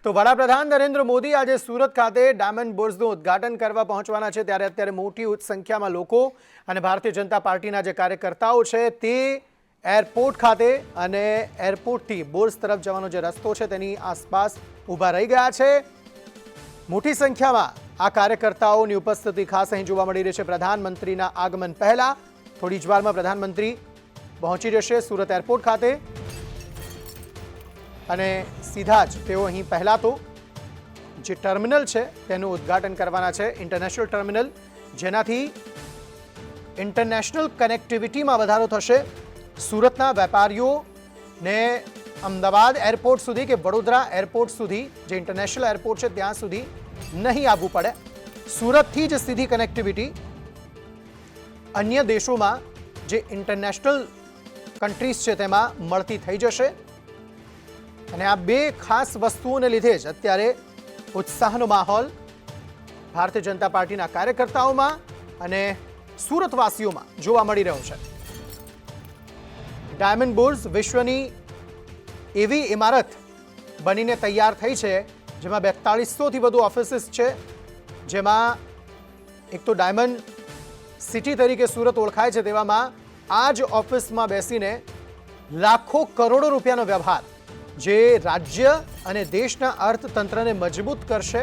તો વડાપ્રધાન નરેન્દ્ર મોદી આજે સુરત ખાતે ડાયમંડ બુર્સનું ઉદ્ઘાટન કરવા પહોંચવાના છે, ત્યારે અત્યારે મોટી સંખ્યામાં લોકો અને ભારતીય જનતા પાર્ટીના જે કાર્યકર્તાઓ છે તે એરપોર્ટ ખાતે અને એરપોર્ટથી બુર્સ તરફ જવાનો જે રસ્તો છે તેની આસપાસ ઊભા રહી ગયા છે। મોટી સંખ્યામાં આ કાર્યકર્તાઓની ઉપસ્થિતિ ખાસ અહીં જોવા મળી રહી છે। પ્રધાનમંત્રીના આગમન પહેલા થોડી જ વારમાં પ્રધાનમંત્રી પહોંચી જશે સુરત એરપોર્ટ ખાતે અને સીધા જ તેઓ અહીં પહેલા તો જે ટર્મિનલ છે તેનું ઉદ્ઘાટન કરવાના છે, ઇન્ટરનેશનલ ટર્મિનલ, જેનાથી ઇન્ટરનેશનલ કનેક્ટિવિટીમાં વધારો થશે। સુરતના વેપારીઓને અમદાવાદ એરપોર્ટ સુધી કે વડોદરા એરપોર્ટ સુધી, જે ઇન્ટરનેશનલ એરપોર્ટ છે ત્યાં સુધી નહીં આવવું પડે। સુરતથી જ સીધી કનેક્ટિવિટી અન્ય દેશોમાં જે ઇન્ટરનેશનલ કન્ટ્રીઝ છે તેમાં મળતી થઈ જશે અને આ બે ખાસ વસ્તુઓને લીધે જ અત્યારે ઉત્સાહનો માહોલ ભારતીય જનતા પાર્ટીના કાર્યકર્તાઓમાં અને સુરતવાસીઓમાં જોવા મળી રહ્યો છે। ડાયમંડ બુર્સ વિશ્વની એવી ઇમારત બનીને તૈયાર થઈ છે જેમાં 4200થી વધુ ઓફિસીસ છે, જેમાં એક તો ડાયમંડ સિટી તરીકે સુરત ઓળખાય છે, તેવામાં આ જ ઓફિસમાં બેસીને લાખો કરોડો રૂપિયાનો વ્યવહાર જે રાજ્ય અને દેશના અર્થતંત્રને મજબૂત કરશે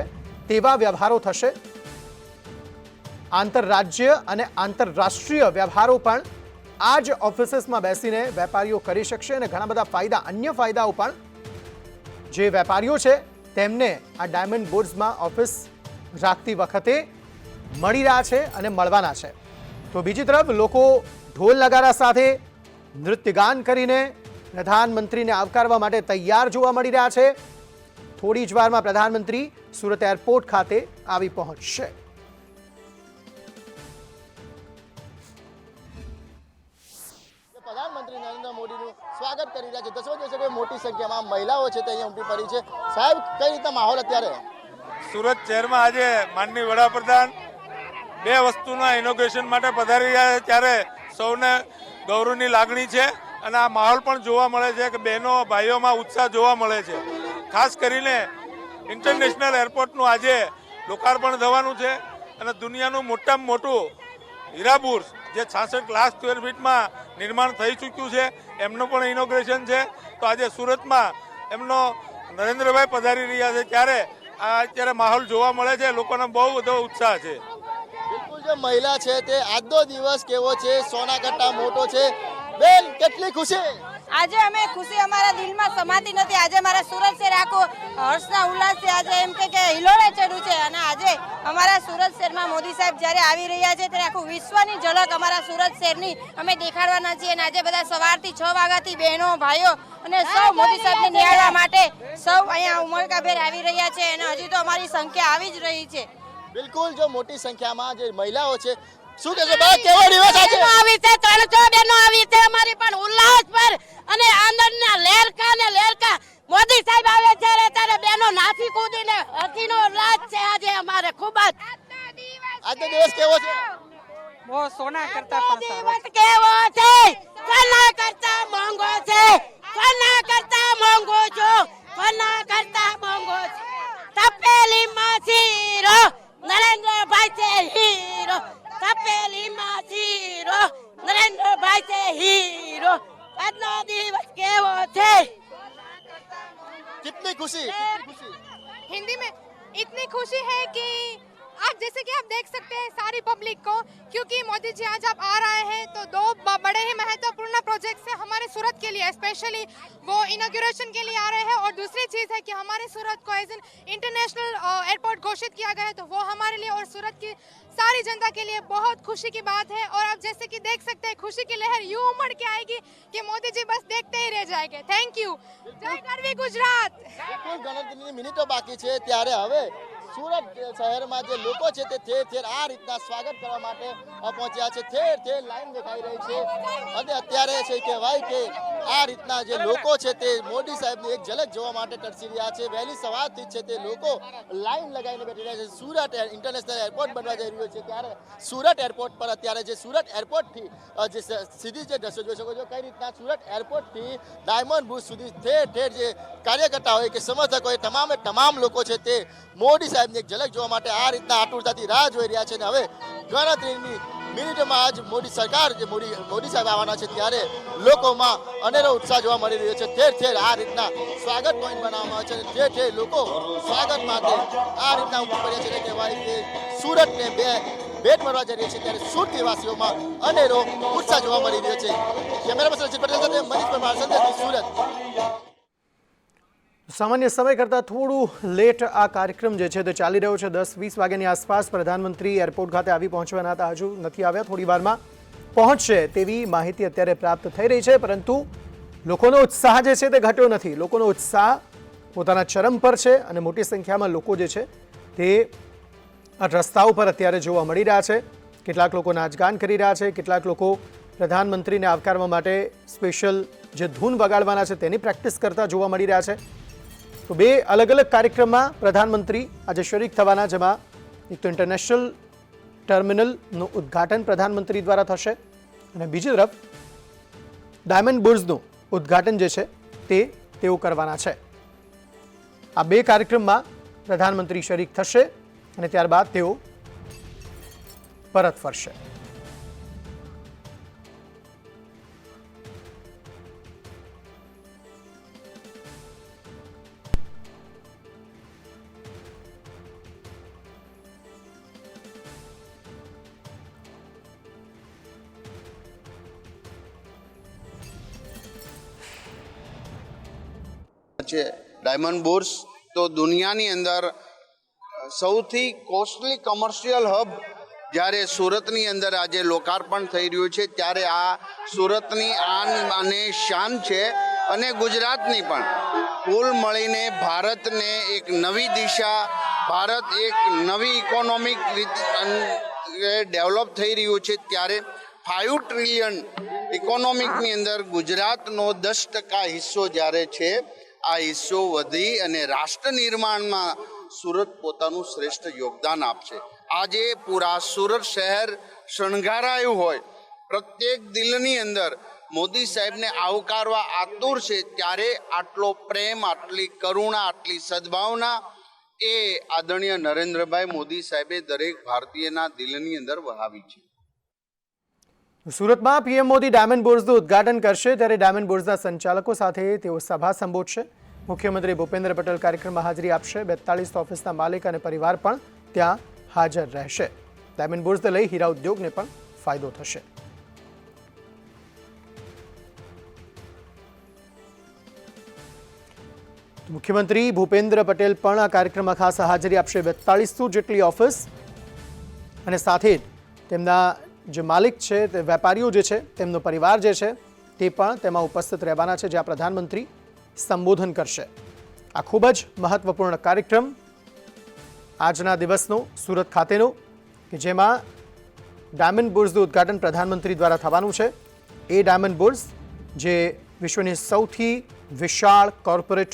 તેવા વ્યવહારો થશે। આંતરરાજ્ય અને આંતરરાષ્ટ્રીય વ્યવહારો પણ આ જ ઓફિસીસમાં બેસીને વેપારીઓ કરી શકશે અને ઘણા બધા ફાયદા, અન્ય ફાયદાઓ પણ જે વેપારીઓ છે તેમને આ ડાયમંડ બુર્સમાં ઓફિસ રાખતી વખતે મળી રહ્યા છે અને મળવાના છે। તો બીજી તરફ લોકો ઢોલ નગારા સાથે નૃત્યગાન કરીને પ્રધાનમંત્રીને આવકારવા માટે તૈયાર જોવા મળી રહ્યા છે। થોડી જ વારમાં પ્રધાનમંત્રી સુરત એરપોર્ટ ખાતે આવી પહોંચશે। પ્રધાનમંત્રી નરેન્દ્ર મોદીનું સ્વાગત કરી રહ્યા છે। દર્શકો જોઈ શકો મોટી સંખ્યામાં મહિલાઓ છે તે અહીંયા ઉમટી પડી છે। સાહેબ, કઈ રીતના માહોલ અત્યારે સુરત શહેરમાં? આજે માનનીય વડાપ્રધાન બે વસ્તુના ઇનોગ્રેશન માટે પધારી રહ્યા છે, ત્યારે સૌને ગૌરવની લાગણી છે અને આ માહોલ પણ જોવા મળે છે કે બહેનો ભાઈઓમાં ઉત્સાહ જોવા મળે છે। ખાસ કરીને ઇન્ટરનેશનલ એરપોર્ટનું આજે લોકાર્પણ થવાનું છે અને દુનિયાનું મોટામાં મોટું હીરા બુર્સ જે 66 લાખ સ્ક્વેર ફીટમાં નિર્માણ થઈ ચૂક્યું છે એમનું પણ ઇનોગ્રેશન છે। તો આજે સુરતમાં એમનો નરેન્દ્રભાઈ પધારી રહ્યા છે, ત્યારે આ અત્યારે માહોલ જોવા મળે છે, લોકોનો બહુ બધો ઉત્સાહ છે। બિલકુલ, જે મહિલા છે તે આજનો દિવસ કેવો છે, સોના કરતા મોટો છે। બેન, કેટલી ખુશી? આજે અમે ખુશી અમારા દિલમાં સમાતી નથી। આજે અમારા સુરત શહેર આખું હર્ષના ઉલ્લાસથી આજે એમ કે હિલોળે ચડ્યું છે અને આજે અમારા સુરત શહેરમાં મોદી સાહેબ જ્યારે આવી રહ્યા છે ત્યારે આખું વિશ્વની ઝલક અમારા સુરત શહેરની અમે દેખાડવાના છીએ। અને આજે બધા સવારથી 6 વાગ્યાથી બહેનો ભાઈઓ અને સૌ મોદી સાહેબને નિહાળવા માટે સૌ અહીંયા ઉમળકાભેર આવી રહ્યા છે અને હજી તો અમારી સંખ્યા આવી જ રહી છે। બિલકુલ, જો મોટી સંખ્યામાં જે મહિલાઓ છે, શું કહેશો બા, કેવો દિવસ આજે આવી છે? 300 બહેનો આવી છે અમારી પણ ઉલ્લાસ પર અને આનંદના લેરકા ને લેરકા મોદી સાહેબ આવે છે ત્યારે બહેનો નાચી કૂદીને હસીનો ઉલ્લાસ છે આજે અમારે ખૂબ જ। આજનો દિવસ કેવો છે? વો સોના કરતા પણ સારો કેવો છે? સોના કરતા મોંઘો છે, સોના કરતા મોંઘો છો, સોના કરતા મોંઘો છે। તપેલી માં શીરો, નરેન્દ્રભાઈ છે હીરો, તપેલી માં શીરો, નરેન્દ્રભાઈ છે हीरो। આજનો દિવસ કેવો છે? कितनी खुशी? हिंदी में इतनी खुशी है कि आप जैसे कि आप देख सकते हैं सारी पब्लिक को, क्योंकि मोदी जी आज आप आ रहे हैं तो दो बड़े ही महत्वपूर्ण प्रोजेक्ट्स हैं हमारे सूरत के लिए, स्पेशली वो इनॉग्रेशन के लिए आ रहे हैं। और दूसरी चीज़ है कि हमारे सूरत को एज एन इंटरनेशनल एयरपोर्ट घोषित किया गया है, तो वो हमारे लिए और सूरत की सारी जनता के लिए बहुत खुशी की बात है। और आप जैसे कि देख सकते हैं खुशी की लहर यूं उमड़ के आएगी कि मोदी जी बस देखते ही रह जाएंगे। Thank you. जय गरवी गुजरात। બિલકુલ, ગણતરીની મિનિટો બાકી છે, ત્યારે હવે સુરત શહેરમાં જે લોકો છે તે ઠેર ઠેર આ રીતના સ્વાગત કરવા માટે પહોંચ્યા છે. ઠેર ઠેર લાઈન દેખાઈ રહી છે અને અત્યારે છે કહેવાય કે આ રીતના જે લોકો છે તે મોદી સાહેબની એક ઝલક જોવા માટે તરસી રહ્યા છે. વહેલી સવારથી છે તે લોકો લાઈન લગાવીને બેઠી રહ્યા છે. સુરત ઇન્ટરનેશનલ એરપોર્ટ બનવા જઈ રહ્યો છે ત્યારે સુરત એરપોર્ટ પર અત્યારે જે સુરત એરપોર્ટથી જે સીધી જે દ્રશ્યો જોઈ શકો છો કઈ રીતના સુરત એરપોર્ટથી ડાયમંડ બુર્જ સુધી ઠેર ઠેર જે કાર્યકર્તા હોય કે સમર્થક હોય તમામ લોકો છે તે મોદી સાહેબની એક ઝલક જોવા માટે આ રીતના આતુરતાથી રાહ જોઈ રહ્યા છે. અને હવે ગણતરીની મિનિટમાં જ મોદી સરકાર જે મોદી સાહેબ આવવાના છે ત્યારે લોકોમાં અનેરો ઉત્સાહ જોવા મળી રહ્યો છે. ઠેર ઠેર આ રીતના સ્વાગત પોઈન્ટ બનાવવામાં આવે છે અને ઠેર ઠેર લોકો સ્વાગત માટે આ રીતના ઉમટી પડ્યા છે. કહેવાય કે સુરતને ભેટ મળવા જઈ રહી છે ત્યારે સુરત નિવાસીઓમાં અનેરો ઉત્સાહ જોવા મળી રહ્યો છે. કેમેરા પર્સન રચિત પટેલ સાથે મનીષ પરમાર, સંદેશ સુરત. સામાન્ય સમય કરતાં થોડું લેટ આ કાર્યક્રમ જે છે તે ચાલી રહ્યો છે. 10-20 વાગ્યાની આસપાસ પ્રધાનમંત્રી એરપોર્ટ ખાતે આવી પહોંચવાના હતા, હજુ નથી આવ્યા. થોડી વારમાં પહોંચશે તેવી માહિતી અત્યારે પ્રાપ્ત થઈ રહી છે, પરંતુ લોકોનો ઉત્સાહ જે છે તે ઘટ્યો નથી. લોકોનો ઉત્સાહ પોતાના ચરમ પર છે અને મોટી સંખ્યામાં લોકો જે છે તે રસ્તા ઉપર અત્યારે જોવા મળી રહ્યા છે. કેટલાક લોકો નાચગાન કરી રહ્યા છે, કેટલાક લોકો પ્રધાનમંત્રીને આવકારવા માટે સ્પેશિયલ જે ધૂન વગાડવાના છે તેની પ્રેક્ટિસ કરતા જોવા મળી રહ્યા છે. તો બે અલગ અલગ કાર્યક્રમમાં પ્રધાનમંત્રી આજે શરીક થવાના, જેમાં એક તો ઇન્ટરનેશનલ ટર્મિનલનું ઉદ્ઘાટન પ્રધાનમંત્રી દ્વારા થશે અને બીજી તરફ ડાયમંડ બુર્જનું ઉદ્ઘાટન જે છે તે તેઓ કરવાના છે. આ બે કાર્યક્રમમાં પ્રધાનમંત્રી શરીક થશે અને ત્યારબાદ તેઓ પરત ફરશે. છે ડાયમંડ બુર્જ તો દુનિયાની અંદર સૌથી કોસ્ટલી કમર્શિયલ હબ જ્યારે સુરતની અંદર આજે લોકાર્પણ થઈ રહ્યું છે ત્યારે આ સુરતની આન અને શાન છે અને ગુજરાતની પણ. કુલ મળીને ભારતને એક નવી દિશા, ભારત એક નવી ઇકોનોમિક ડેવલપ થઈ રહ્યું છે ત્યારે 5 ટ્રિલિયન ઇકોનોમિકની અંદર ગુજરાતનો 10% હિસ્સો જ્યારે છે, આ હિસ્સો વધી અને રાષ્ટ્ર નિર્માણમાં સુરત પોતાનું શ્રેષ્ઠ યોગદાન આપશે. આજે પૂરા સુરત શહેર શણગારાયું હોય, પ્રત્યેક દિલની અંદર મોદી સાહેબને આવકારવા આતુર છે ત્યારે આટલો પ્રેમ, આટલી કરુણા, આટલી સદભાવના એ આદરણીય નરેન્દ્રભાઈ મોદી સાહેબે દરેક ભારતીયના દિલની અંદર વહાવી છે. સુરતમાં પીએમ મોદી ડાયમંડ બુર્જનું ઉદ્ઘાટન કરશે ત્યારે ડાયમંડ બુર્જના સંચાલકો સાથે તેઓ સભા સંબોધશે. મુખ્યમંત્રી ભૂપેન્દ્ર પટેલ કાર્યક્રમમાં હાજરી આપશે. 42 ઓફિસના માલિક અને પરિવાર પણ ત્યાં હાજર રહેશે. ડાયમંડ બુર્જને લઈ હીરા ઉદ્યોગને પણ ફાયદો થશે. મુખ્યમંત્રી ભૂપેન્દ્ર પટેલ પણ આ કાર્યક્રમમાં ખાસ હાજરી આપશે. 4200 જેટલી ઓફિસ અને સાથે જ તેમના જે માલિક છે, તે વેપારીઓ જે છે, તેમનો પરિવાર જે છે તે પણ તેમાં ઉપસ્થિત રહેવાના છે, જ્યાં પ્રધાનમંત્રી સંબોધન કરશે. આ ખૂબ જ મહત્વપૂર્ણ કાર્યક્રમ આજના દિવસનો સુરત ખાતેનો, કે જેમાં ડાયમંડ બુર્જનું ઉદ્ઘાટન પ્રધાનમંત્રી દ્વારા થવાનું છે. એ ડાયમંડ બુર્જ જે વિશ્વની સૌથી વિશાળ કોર્પોરેટ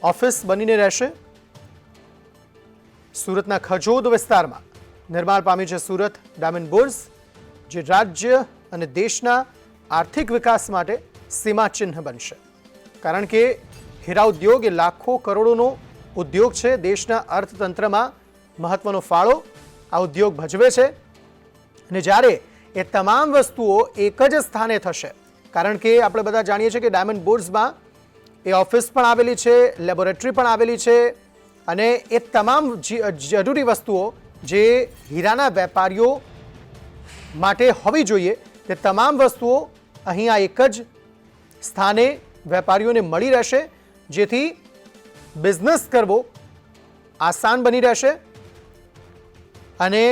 ઓફિસ બનીને રહેશે. સુરતના ખજોદ વિસ્તારમાં નિર્માણ પામ્યું છે સુરત ડાયમંડ બુર્જ, જે રાજ્ય અને દેશના આર્થિક વિકાસ માટે સીમાચિહ્ન બનશે. કારણ કે હીરા ઉદ્યોગ એ લાખો કરોડોનો ઉદ્યોગ છે. દેશના અર્થતંત્રમાં મહત્વનો ફાળો આ ઉદ્યોગ ભજવે છે. અને જ્યારે એ તમામ વસ્તુઓ એક જ સ્થાને થશે, કારણ કે આપણે બધા જાણીએ છીએ કે ડાયમંડ બુર્જમાં એ ઓફિસ પણ આવેલી છે, લેબોરેટરી પણ આવેલી છે અને એ તમામ જરૂરી વસ્તુઓ જે હીરાના વેપારીઓ માટે હોવી જોઈએ તે તમામ વસ્તુઓ અહીં આ એક જ સ્થાને વેપારીઓને મળી રહેશે, જેથી બિઝનેસ કરવો આસાન બની રહેશે અને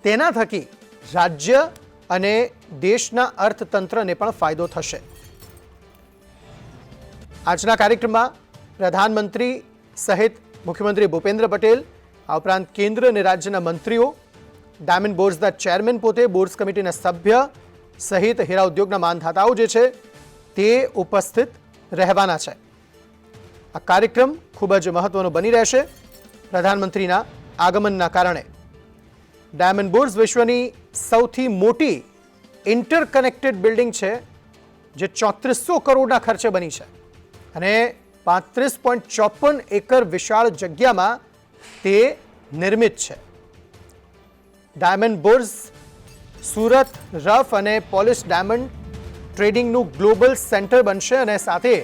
તેના થકી રાજ્ય અને દેશના અર્થતંત્રને પણ ફાયદો થશે. આજના કાર્યક્રમમાં પ્રધાનમંત્રી સહિત મુખ્યમંત્રી ભૂપેન્દ્ર પટેલ આ ઉપરાંત કેન્દ્ર અને રાજ્યના મંત્રીઓ, ડાયમંડ બોર્ડ્સના ચેરમેન પોતે, બોર્ડ્સ કમિટીના સભ્ય સહિત હીરા ઉદ્યોગના માનધાતાઓ જે છે તે ઉપસ્થિત રહેવાના છે. આ કાર્યક્રમ ખૂબ જ મહત્વનો બની રહેશે. પ્રધાનમંત્રીના આગમનના કારણે ડાયમંડ બોર્ડ્સ વિશ્વની સૌથી મોટી ઇન્ટરકનેક્ટેડ બિલ્ડિંગ છે, જે 3400 કરોડના ખર્ચે બની છે અને 35.54 એકર વિશાળ જગ્યામાં તે નિર્મિત છે. ડાયમંડ બોર્ડ્સ સુરત રફ અને પોલિશ ડાયમંડ ટ્રેડિંગનું ગ્લોબલ સેન્ટર બનશે અને સાથે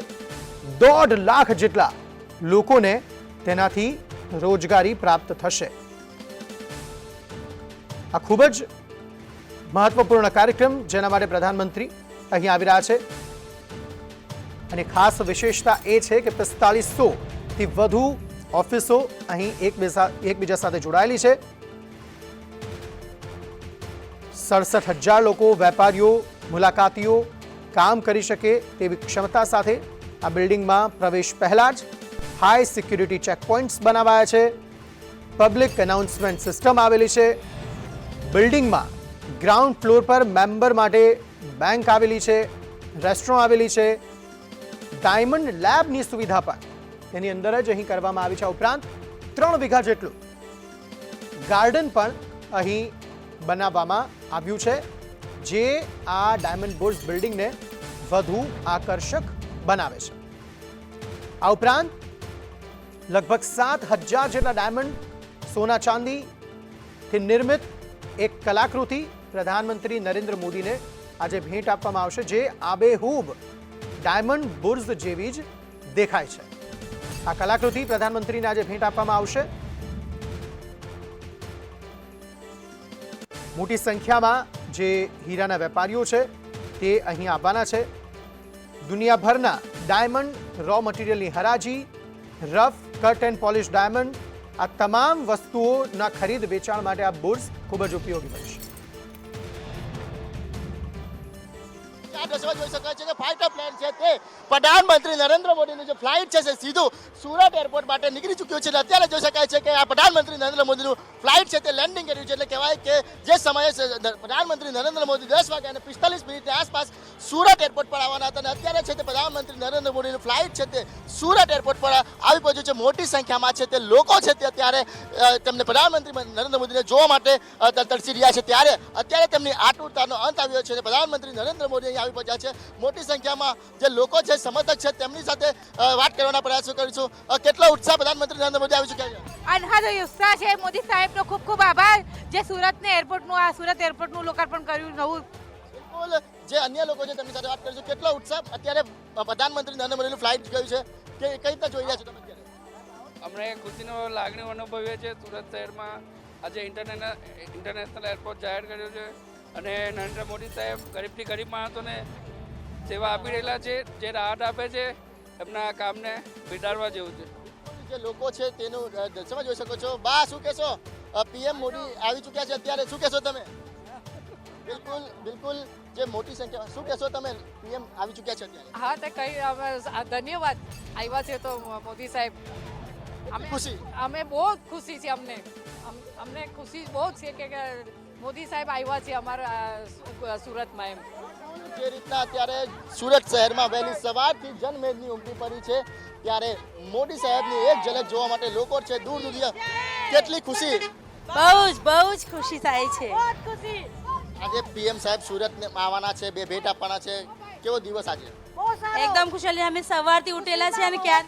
1.5 લાખ જેટલા લોકોને તેનાથી રોજગારી પ્રાપ્ત થશે. આ ખૂબ જ મહત્વપૂર્ણ કાર્યક્રમ જેના માટે પ્રધાનમંત્રી અહીં આવી રહ્યા છે અને ખાસ વિશેષતા એ છે કે 4500 થી વધુ ઓફિસો અહીં એકબીજા સાથે જોડાયેલી છે. 67,000 લોકો, વેપારીઓ, મુલાકાતીઓ કામ કરી શકે તેવી ક્ષમતા સાથે આ બિલ્ડિંગમાં પ્રવેશ પહેલા જ હાઈ સિક્યુરિટી ચેકપોઇન્ટ્સ બનાવાયા છે. પબ્લિક એનાઉન્સમેન્ટ સિસ્ટમ આવેલી છે. બિલ્ડિંગમાં ગ્રાઉન્ડ ફ્લોર પર મેમ્બર માટે બેંક આવેલી છે, રેસ્ટોરન્ટ આવેલી છે. ડાયમંડ લેબની સુવિધા પણ તેની અંદર જ અહીં કરવામાં આવી છે. ઉપરાંત 3 વીઘા જેટલું ગાર્ડન પણ અહીં બનાવવામાં આવ્યું છે, જે આ ડાયમંડ બોર્ડ્સ બિલ્ડિંગને વધુ આકર્ષક બનાવે છે. આ ઉપરાંત લગભગ 7,000 જેટલા ડાયમંડ, સોના ચાંદીથી નિર્મિત એક કલાકૃતિ પ્રધાનમંત્રી નરેન્દ્ર મોદીને આજે ભેટ આપવામાં આવશે, જે આબેહૂબ ડાયમંડ બોર્ડ્સ જેવી જ દેખાય છે. આ કલાકૃતિ પ્રધાનમંત્રીને આજે ભેટ આપવામાં આવશે. મોટી સંખ્યામાં જે હીરાના વેપારીઓ છે તે અહીં આવવાના છે. દુનિયાભરના ડાયમંડ રો મટીરિયલની હરાજી, rough, cut and polish diamond, આ તમામ વસ્તુઓના ખરીદ વેચાણ માટે આ બોર્ડ્સ ખૂબ જ ઉપયોગી બનશે. આ દ્રશ્યમાં જોઈ શકાય છે કે ફાઇટર પ્લેન છે તે પ્રધાનમંત્રી નરેન્દ્ર મોદીની જે ફ્લાઇટ છે તે સીધું સુરત એરપોર્ટ માટે નીકળી ચૂક્યું છે. અત્યારે જોઈ શકાય છે કે આ પ્રધાનમંત્રી નરેન્દ્ર મોદીનું ફ્લાઇટ છે તે લેન્ડિંગ કર્યું છે. એટલે કહેવાય કે જે સમયે પ્રધાનમંત્રી નરેન્દ્ર મોદી 10:45 આસપાસ સુરત એરપોર્ટ પર આવવાના હતા અને અત્યારે છે તે પ્રધાનમંત્રી નરેન્દ્ર મોદીનું ફ્લાઇટ છે તે સુરત એરપોર્ટ પર આવી પહોંચ્યું છે. મોટી સંખ્યામાં છે તે લોકો છે તે અત્યારે તેમને પ્રધાનમંત્રી નરેન્દ્ર મોદીને જોવા માટે તરસી રહ્યા છે. ત્યારે અત્યારે તેમની આતુરતાનો અંત આવ્યો છે અને પ્રધાનમંત્રી નરેન્દ્ર મોદી અહીં આવી પહોંચ્યા છે. મોટી સંખ્યામાં જે લોકો છે, સમર્થક છે, તેમની સાથે વાત કરવાના પ્રયાસો કરીશું. કેટલો ઉત્સાહ પ્રધાનમંત્રી નરેન્દ્ર મોદી આવી ચૂક્યા છે? અનહદ ઉત્સાહ છે. મોદી સાહેબનો ખૂબ ખૂબ આભાર, જે સુરત એરપોર્ટનું લોકાર્પણ કર્યું નવું. બિલકુલ, જે અન્ય લોકો છે તેમની સાથે વાત કરીશું. કેટલો ઉત્સાહ અત્યારે પ્રધાનમંત્રી નરેન્દ્ર મોદીનું ફ્લાઇટ ગયું છે, કે કઈ રીતે જોઈ રહ્યા છો તમે અત્યારે? અમને ખુશીનો લાગણી અનુભવીએ છીએ. સુરત શહેરમાં આજે ઇન્ટરનેશનલ એરપોર્ટ જાહેર કર્યો છે અને નરેન્દ્ર મોદી સાહેબ ગરીબથી ગરીબ માણસોને સેવા આપી રહેલા છે. જે રાહત આપે છે એમના કામને બિરદાવવા જેવું છે. જે લોકો છે તેનું દ્રશ્યમાં જોઈ શકો છો. બા, શું કહેશો? પીએમ મોદી આવી ચૂક્યા છે અત્યારે, શું કહેશો તમે? બિલકુલ બિલકુલ, જે મોટી સંખ્યા, શું કહેશો તમે? પીએમ આવી ચૂક્યા છે અત્યારે. હા, તો કઈ ધન્યવાદ આવ્યા છે તો મોદી સાહેબ. ખુશી, અમે બહુ ખુશી છે. અમને ખુશી બહુ જ છે કે મોદી સાહેબ આવ્યા છે અમારા સુરતમાં. એમ જે રીતના અત્યારે સુરત શહેરમાં વહેલી સવારથી જનમેદની ઉમટી પડી છે, ત્યારે મોદી સાહેબની એક ઝલક જોવા માટે લોકો છે દૂર દૂર. કેટલી ખુશી! બહુ જ ખુશી થાય છે. આજે પીએમ સાહેબ સુરતને આવવાના છે, બે ભેટ આપવાના છે. કેવો દિવસ આજે? એકદમ ખુશાલી. અમે સવારથી ઉઠેલા છે, અમે ક્યાં